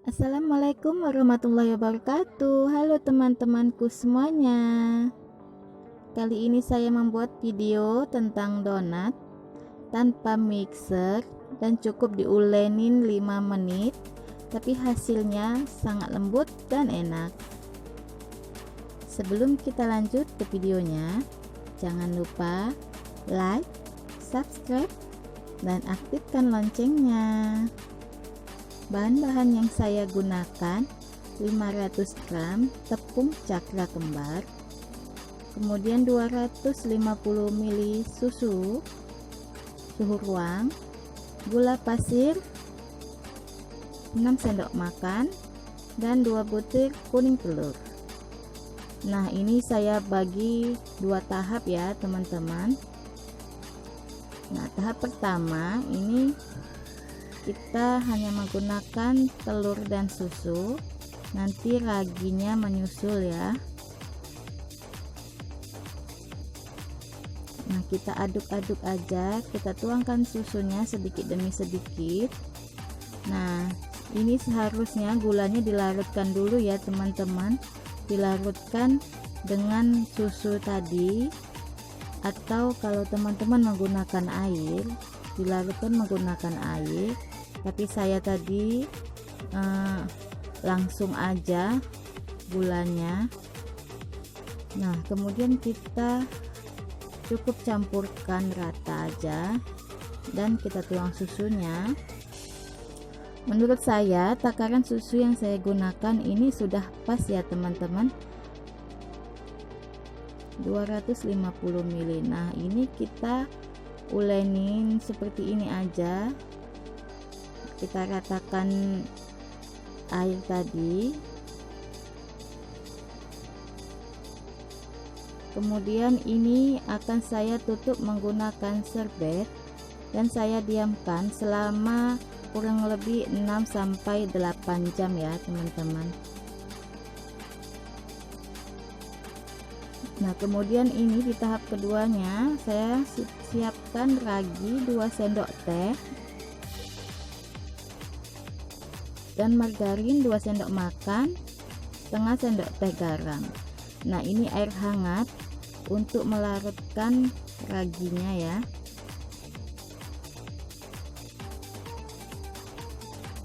Assalamualaikum warahmatullahi wabarakatuh. Halo teman-temanku semuanya. Kali ini saya membuat video tentang donat tanpa mixer dan cukup diulenin 5 menit, tapi hasilnya sangat lembut dan enak. Sebelum kita lanjut ke videonya, jangan lupa like, subscribe, dan aktifkan loncengnya. Bahan-bahan yang saya gunakan 500 gram tepung cakra kembar, kemudian 250 ml susu ruang, gula pasir 6 sendok makan, dan 2 butir kuning telur. Nah, ini saya bagi 2 tahap ya teman-teman. Nah, tahap pertama ini kita hanya menggunakan telur dan susu, nanti raginya menyusul ya. Nah, kita aduk-aduk aja, kita tuangkan susunya sedikit demi sedikit. Nah, ini seharusnya gulanya dilarutkan dulu ya teman-teman, dilarutkan dengan susu tadi, atau kalau teman-teman menggunakan air, dilarutkan menggunakan air, tapi saya tadi langsung aja gulanya. Nah, kemudian kita cukup campurkan rata aja dan kita tuang susunya. Menurut saya takaran susu yang saya gunakan ini sudah pas ya teman-teman, 250 ml. Nah, ini kita ulenin seperti ini aja, kita ratakan air tadi, kemudian ini akan saya tutup menggunakan serbet dan saya diamkan selama kurang lebih 6-8 jam ya teman-teman. Nah, kemudian ini di tahap keduanya saya siapkan ragi 2 sendok teh dan margarin 2 sendok makan, setengah sendok teh garam. Nah, ini air hangat untuk melarutkan raginya ya.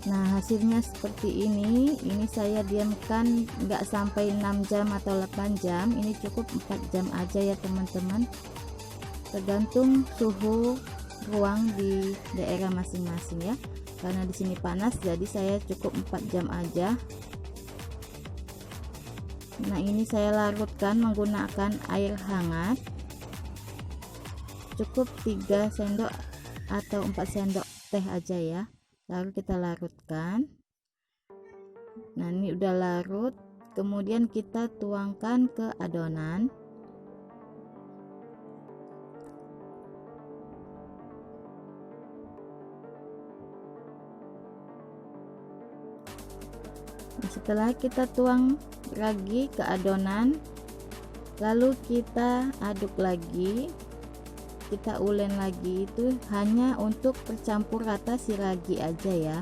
Nah, hasilnya seperti ini saya diamkan nggak sampai 6 jam atau 8 jam, ini cukup 4 jam aja ya teman-teman, tergantung suhu ruang di daerah masing-masing ya. Karena di sini panas, jadi saya cukup 4 jam aja. Nah, ini saya larutkan menggunakan air hangat, cukup 3 sendok atau 4 sendok teh aja ya, lalu kita larutkan. Nah, ini udah larut, kemudian kita tuangkan ke adonan. Setelah kita tuang ragi ke adonan, lalu kita aduk lagi, kita ulen lagi, itu hanya untuk bercampur rata si ragi aja ya.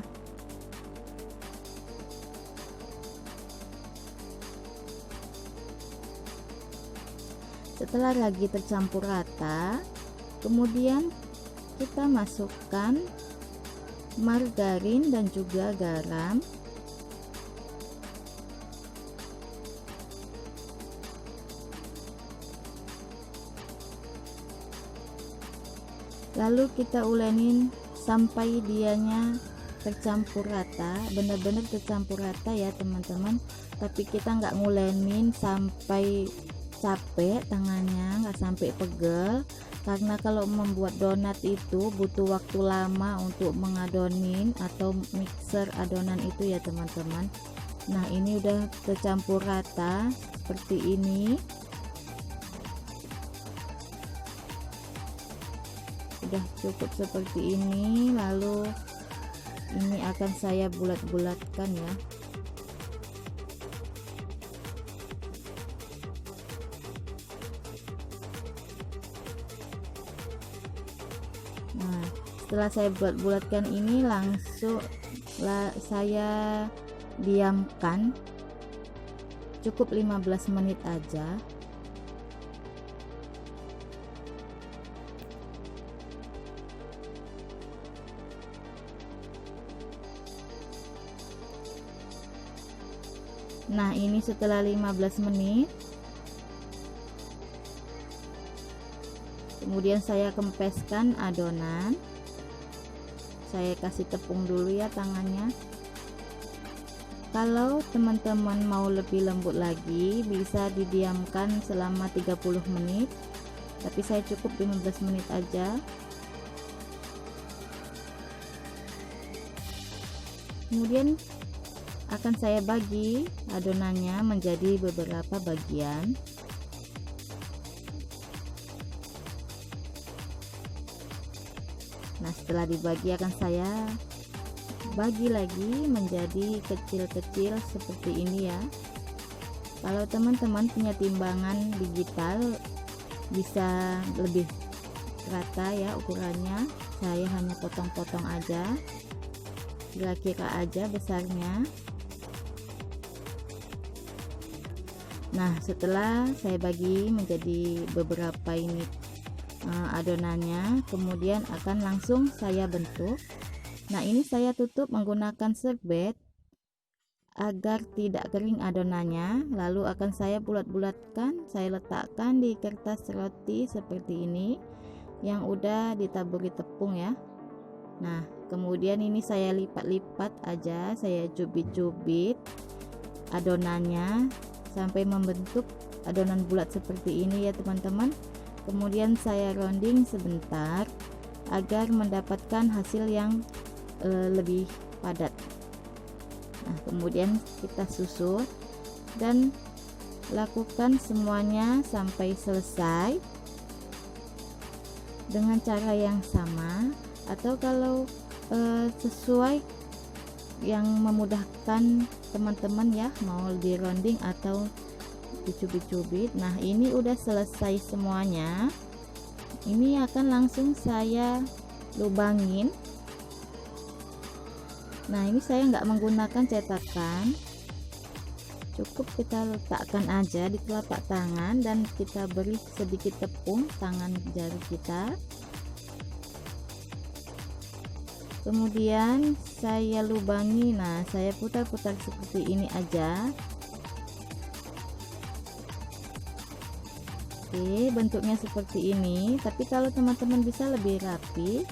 Setelah ragi tercampur rata, kemudian kita masukkan margarin dan juga garam. Lalu kita ulenin sampai dianya tercampur rata, benar-benar tercampur rata ya teman-teman. Tapi kita nggak ngulenin sampai capek tangannya, nggak sampai pegel, karena kalau membuat donat itu butuh waktu lama untuk mengadonin atau mixer adonan itu ya teman-teman. Nah, ini udah tercampur rata seperti ini, udah cukup seperti ini. Lalu ini akan saya bulat-bulatkan ya. Nah, setelah saya bulat-bulatkan ini, langsung saya diamkan cukup 15 menit aja. Nah, ini setelah 15 menit kemudian saya kempeskan adonan. Saya kasih tepung dulu ya tangannya. Kalau teman-teman mau lebih lembut lagi bisa didiamkan selama 30 menit, tapi saya cukup 15 menit aja. Kemudian akan saya bagi adonannya menjadi beberapa bagian. Nah, setelah dibagi akan saya bagi lagi menjadi kecil-kecil seperti ini ya. Kalau teman-teman punya timbangan digital bisa lebih rata ya ukurannya. Saya hanya potong-potong aja, kira-kira aja besarnya. Nah, setelah saya bagi menjadi beberapa ini adonannya, kemudian akan langsung saya bentuk. Nah, ini saya tutup menggunakan serbet agar tidak kering adonannya. Lalu akan saya bulat-bulatkan, saya letakkan di kertas roti seperti ini yang udah ditaburi tepung ya. Nah, kemudian ini saya lipat-lipat aja, saya cubit-cubit adonannya sampai membentuk adonan bulat seperti ini ya teman-teman. Kemudian saya rounding sebentar agar mendapatkan hasil yang lebih padat. Nah, kemudian kita susun dan lakukan semuanya sampai selesai dengan cara yang sama, atau kalau sesuai yang memudahkan teman-teman ya, mau di rounding atau dicubit-cubit. Nah, ini udah selesai semuanya. Ini akan langsung saya lubangin. Nah, ini saya nggak menggunakan cetakan, cukup kita letakkan aja di telapak tangan dan kita beri sedikit tepung tangan jari kita. Kemudian saya lubangi. Nah, saya putar-putar seperti ini aja. Oke, bentuknya seperti ini. Tapi kalau teman-teman bisa lebih rapi,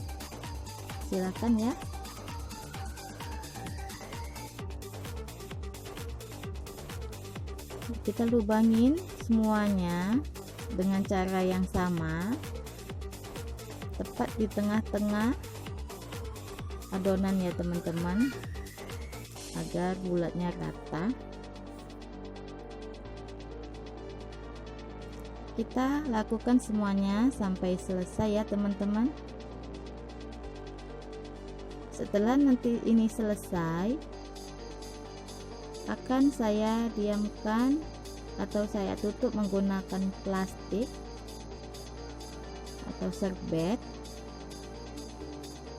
silakan ya. Kita lubangin semuanya dengan cara yang sama, tepat di tengah-tengah adonan ya teman-teman, agar bulatnya rata. Kita lakukan semuanya sampai selesai ya teman-teman. Setelah nanti ini selesai, akan saya diamkan atau saya tutup menggunakan plastik atau serbet.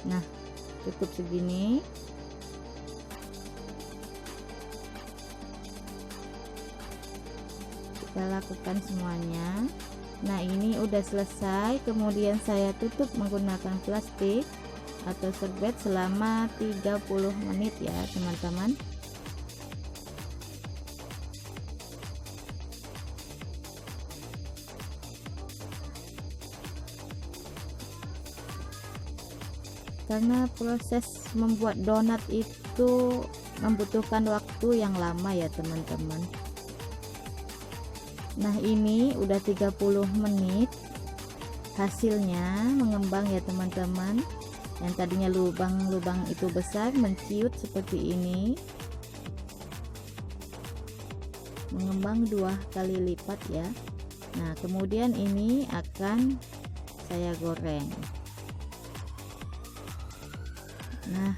Nah, cukup segini. Kita lakukan semuanya. Nah, ini udah selesai. Kemudian saya tutup menggunakan plastik atau serbet selama 30 menit ya teman-teman. Karena proses membuat donat itu membutuhkan waktu yang lama ya teman-teman. Nah, ini udah 30 menit hasilnya mengembang ya teman-teman. Yang tadinya lubang-lubang itu besar menciut seperti ini, mengembang 2 kali lipat ya. Nah, kemudian ini akan saya goreng. Nah,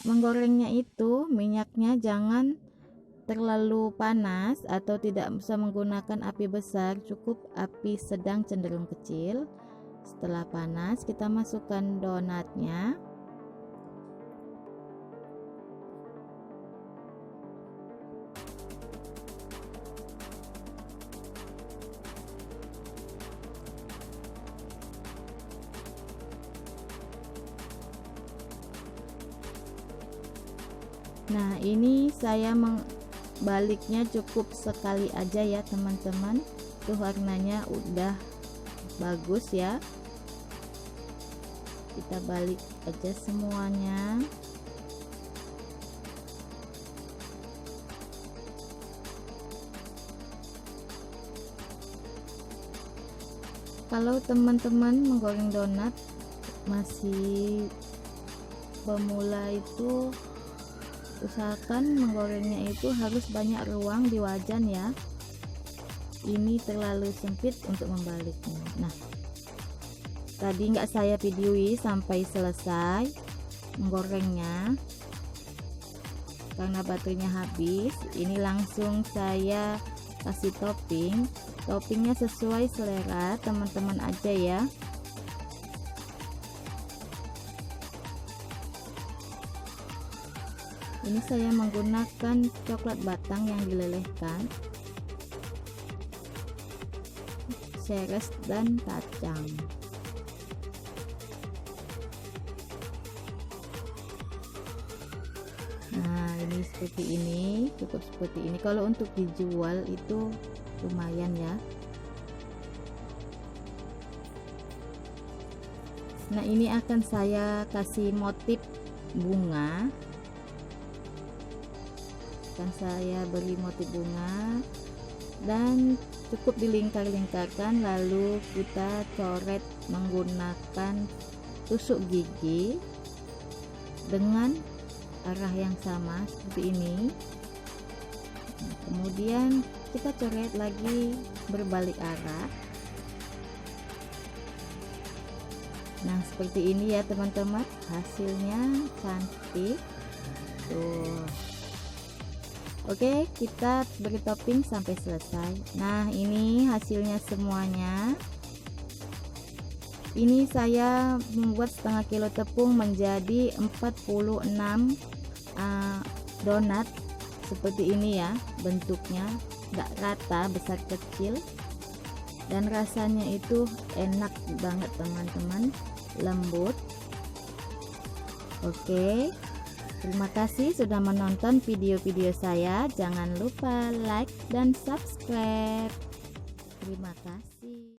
menggorengnya itu minyaknya jangan terlalu panas atau tidak bisa menggunakan api besar, cukup api sedang cenderung kecil. Setelah panas, kita masukkan donatnya. Nah, ini saya baliknya cukup sekali aja ya teman-teman. Tuh warnanya udah bagus ya. Kita balik aja semuanya. Kalau teman-teman menggoreng donat masih pemula itu usahakan menggorengnya itu harus banyak ruang di wajan ya. Ini terlalu sempit untuk membaliknya. Nah, tadi nggak saya videoi sampai selesai menggorengnya karena baterainya habis. Ini langsung saya kasih toppingnya sesuai selera teman-teman aja ya. Ini saya menggunakan coklat batang yang dilelehkan, seres dan kacang. Nah, ini seperti ini, cukup seperti ini. Kalau untuk dijual itu lumayan ya. Nah, ini akan saya kasih motif bunga. Akan saya beri motif bunga dan cukup dilingkar-lingkarkan, lalu kita coret menggunakan tusuk gigi dengan arah yang sama seperti ini. Nah, kemudian kita coret lagi berbalik arah. Nah, seperti ini ya teman-teman, hasilnya cantik tuh. Oke, kita beri topping sampai selesai. Nah, ini hasilnya semuanya. Ini saya membuat setengah kilo tepung menjadi 46 donat seperti ini ya bentuknya, nggak rata, besar kecil, dan rasanya itu enak banget teman-teman, lembut. Oke, terima kasih sudah menonton video-video saya. Jangan lupa like dan subscribe. Terima kasih.